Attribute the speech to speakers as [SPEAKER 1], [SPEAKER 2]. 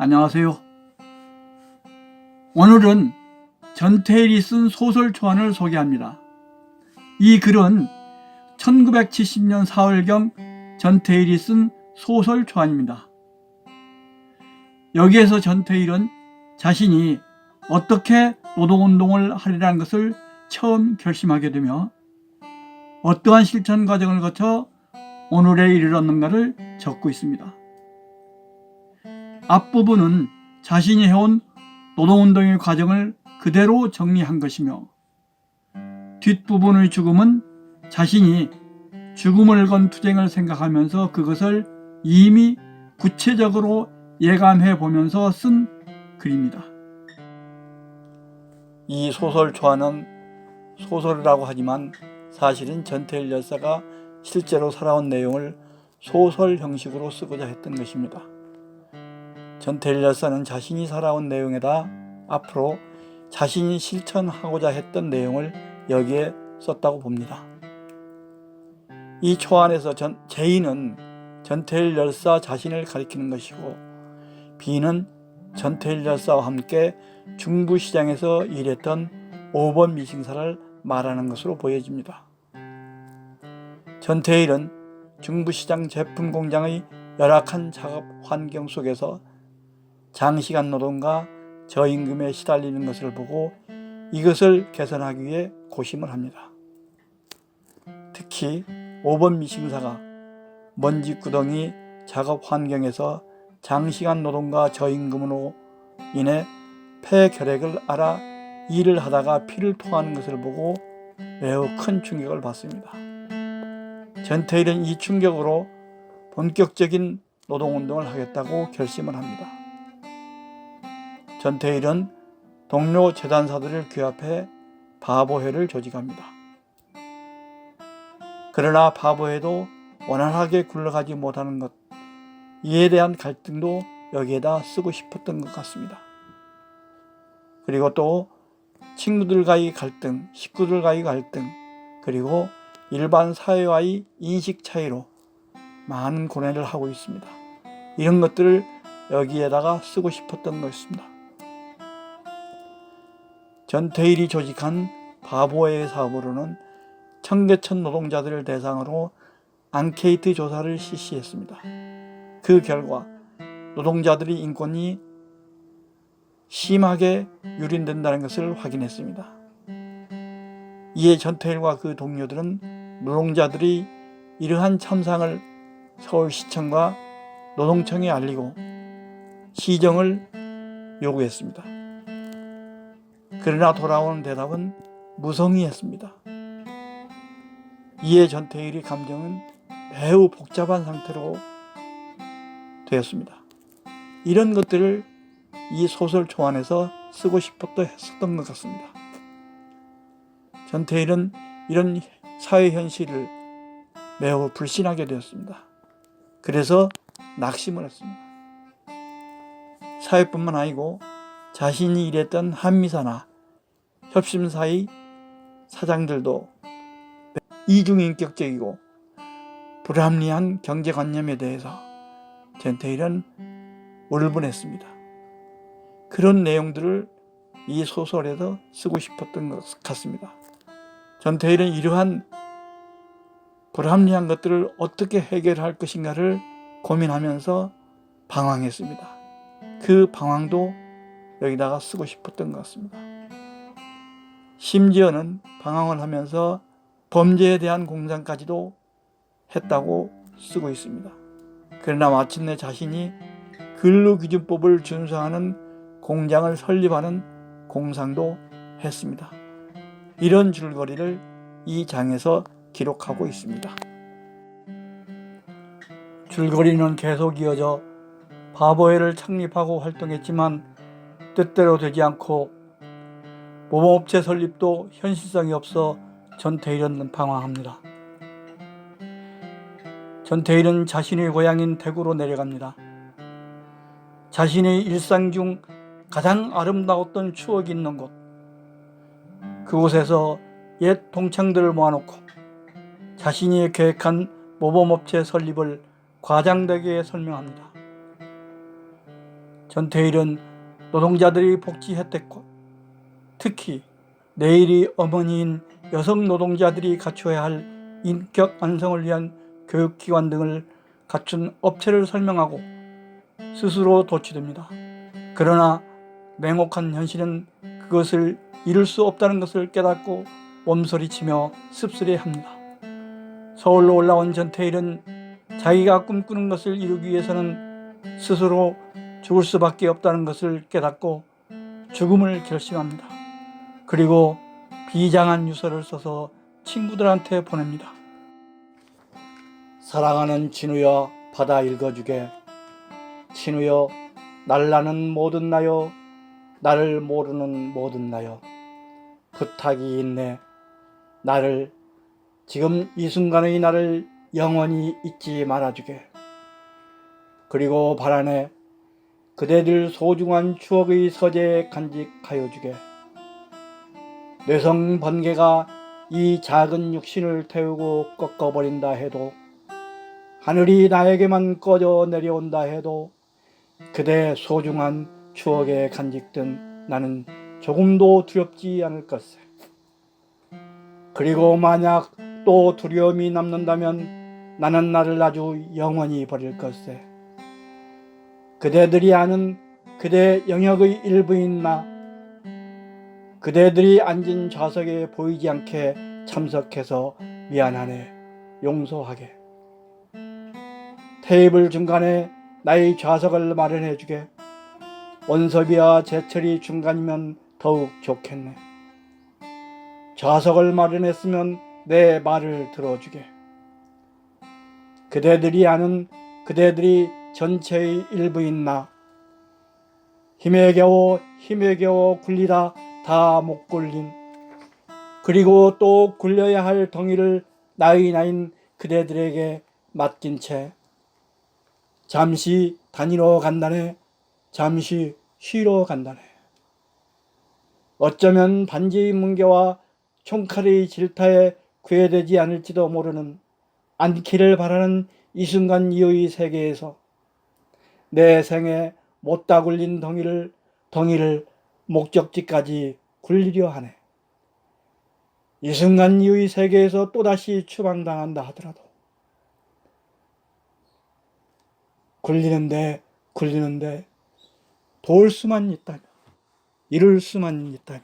[SPEAKER 1] 안녕하세요. 오늘은 전태일이 쓴 소설 초안을 소개합니다. 이 글은 1970년 4월경 전태일이 쓴 소설 초안입니다. 여기에서 전태일은 자신이 어떻게 노동운동을 하리라는 것을 처음 결심하게 되며 어떠한 실천 과정을 거쳐 오늘에 이르렀는가를 적고 있습니다. 앞부분은 자신이 해온 노동운동의 과정을 그대로 정리한 것이며 뒷부분의 죽음은 자신이 죽음을 건 투쟁을 생각하면서 그것을 이미 구체적으로 예감해 보면서 쓴 글입니다. 이 소설 초안은 소설이라고 하지만 사실은 전태일 열사가 실제로 살아온 내용을 소설 형식으로 쓰고자 했던 것입니다. 전태일 열사는 자신이 살아온 내용에다 앞으로 자신이 실천하고자 했던 내용을 여기에 썼다고 봅니다. 이 초안에서 제인은 전태일 열사 자신을 가리키는 것이고 비는 전태일 열사와 함께 중부시장에서 일했던 5번 미싱사를 말하는 것으로 보여집니다. 전태일은 중부시장 제품공장의 열악한 작업 환경 속에서 장시간 노동과 저임금에 시달리는 것을 보고 이것을 개선하기 위해 고심을 합니다. 특히 5번 미싱사가 먼지구덩이 작업 환경에서 장시간 노동과 저임금으로 인해 폐결핵을 앓아 일을 하다가 피를 토하는 것을 보고 매우 큰 충격을 받습니다. 전태일은 이 충격으로 본격적인 노동운동을 하겠다고 결심을 합니다. 전태일은 동료 재단사들을 규합해 바보회를 조직합니다. 그러나 바보회도 원활하게 굴러가지 못하는 것, 이에 대한 갈등도 여기에다 쓰고 싶었던 것 같습니다. 그리고 또 친구들과의 갈등, 식구들과의 갈등, 그리고 일반 사회와의 인식 차이로 많은 고뇌를 하고 있습니다. 이런 것들을 여기에다가 쓰고 싶었던 것입니다. 전태일이 조직한 바보회 사업으로는 청계천 노동자들을 대상으로 앙케이트 조사를 실시했습니다. 그 결과 노동자들의 인권이 심하게 유린된다는 것을 확인했습니다. 이에 전태일과 그 동료들은 노동자들이 이러한 참상을 서울시청과 노동청에 알리고 시정을 요구했습니다. 그러나 돌아오는 대답은 무성의했습니다. 이에 전태일의 감정은 매우 복잡한 상태로 되었습니다. 이런 것들을 이 소설 초안에서 쓰고 했었던 것 같습니다. 전태일은 이런 사회 현실을 매우 불신하게 되었습니다. 그래서 낙심을 했습니다. 사회뿐만 아니고 자신이 일했던 한미사나 협심사의 사장들도 이중인격적이고 불합리한 경제관념에 대해서 전태일은 울분했습니다. 그런 내용들을 이 소설에서 쓰고 싶었던 것 같습니다. 전태일은 이러한 불합리한 것들을 어떻게 해결할 것인가를 고민하면서 방황했습니다. 그 방황도 여기다가 쓰고 싶었던 것 같습니다. 심지어는 방황을 하면서 범죄에 대한 공상까지도 했다고 쓰고 있습니다. 그러나 마침내 자신이 근로기준법을 준수하는 공장을 설립하는 공상도 했습니다. 이런 줄거리를 이 장에서 기록하고 있습니다. 줄거리는 계속 이어져 바보회를 창립하고 활동했지만 뜻대로 되지 않고 모범업체 설립도 현실성이 없어 전태일은 방황합니다. 전태일은 자신의 고향인 대구로 내려갑니다. 자신의 일상 중 가장 아름다웠던 추억이 있는 곳, 그곳에서 옛 동창들을 모아놓고 자신이 계획한 모범업체 설립을 과장되게 설명합니다. 전태일은 노동자들의 복지 혜택과 특히 내일이 어머니인 여성 노동자들이 갖춰야 할 인격 완성을 위한 교육기관 등을 갖춘 업체를 설명하고 스스로 도취됩니다. 그러나 냉혹한 현실은 그것을 이룰 수 없다는 것을 깨닫고 몸서리치며 씁쓸해합니다. 서울로 올라온 전태일은 자기가 꿈꾸는 것을 이루기 위해서는 스스로 죽을 수밖에 없다는 것을 깨닫고 죽음을 결심합니다. 그리고 비장한 유서를 써서 친구들한테 보냅니다. 사랑하는 진우여, 받아 읽어주게. 진우여, 날라는 모든 나여, 나를 모르는 모든 나여. 부탁이 있네. 나를, 지금 이 순간의 나를 영원히 잊지 말아주게. 그리고 바라네, 그대들 소중한 추억의 서재에 간직하여 주게. 뇌성 번개가 이 작은 육신을 태우고 꺾어버린다 해도, 하늘이 나에게만 꺼져 내려온다 해도 그대 소중한 추억에 간직된 나는 조금도 두렵지 않을 것세. 그리고 만약 또 두려움이 남는다면 나는 나를 아주 영원히 버릴 것세. 그대들이 아는 그대 영역의 일부인 나, 그대들이 앉은 좌석에 보이지 않게 참석해서 미안하네. 용서하게. 테이블 중간에 나의 좌석을 마련해주게. 원섭이와 재철이 중간이면 더욱 좋겠네. 좌석을 마련했으면 내 말을 들어주게. 그대들이 아는 그대들이 전체의 일부인 나, 힘에 겨워 굴리다 다 못 굴린, 그리고 또 굴려야 할 덩이를 나이 나인 그대들에게 맡긴 채 잠시 다니러 간다네. 잠시 쉬러 간다네. 어쩌면 반지의 뭉게와 총칼의 질타에 구애되지 않을지도 모르는, 않기를 바라는 이 순간 이후의 세계에서 내 생에 못다 굴린 덩이를 목적지까지 굴리려 하네. 이 순간 이후의 세계에서 또다시 추방당한다 하더라도 굴리는데 도울 수만 있다면, 이룰 수만 있다면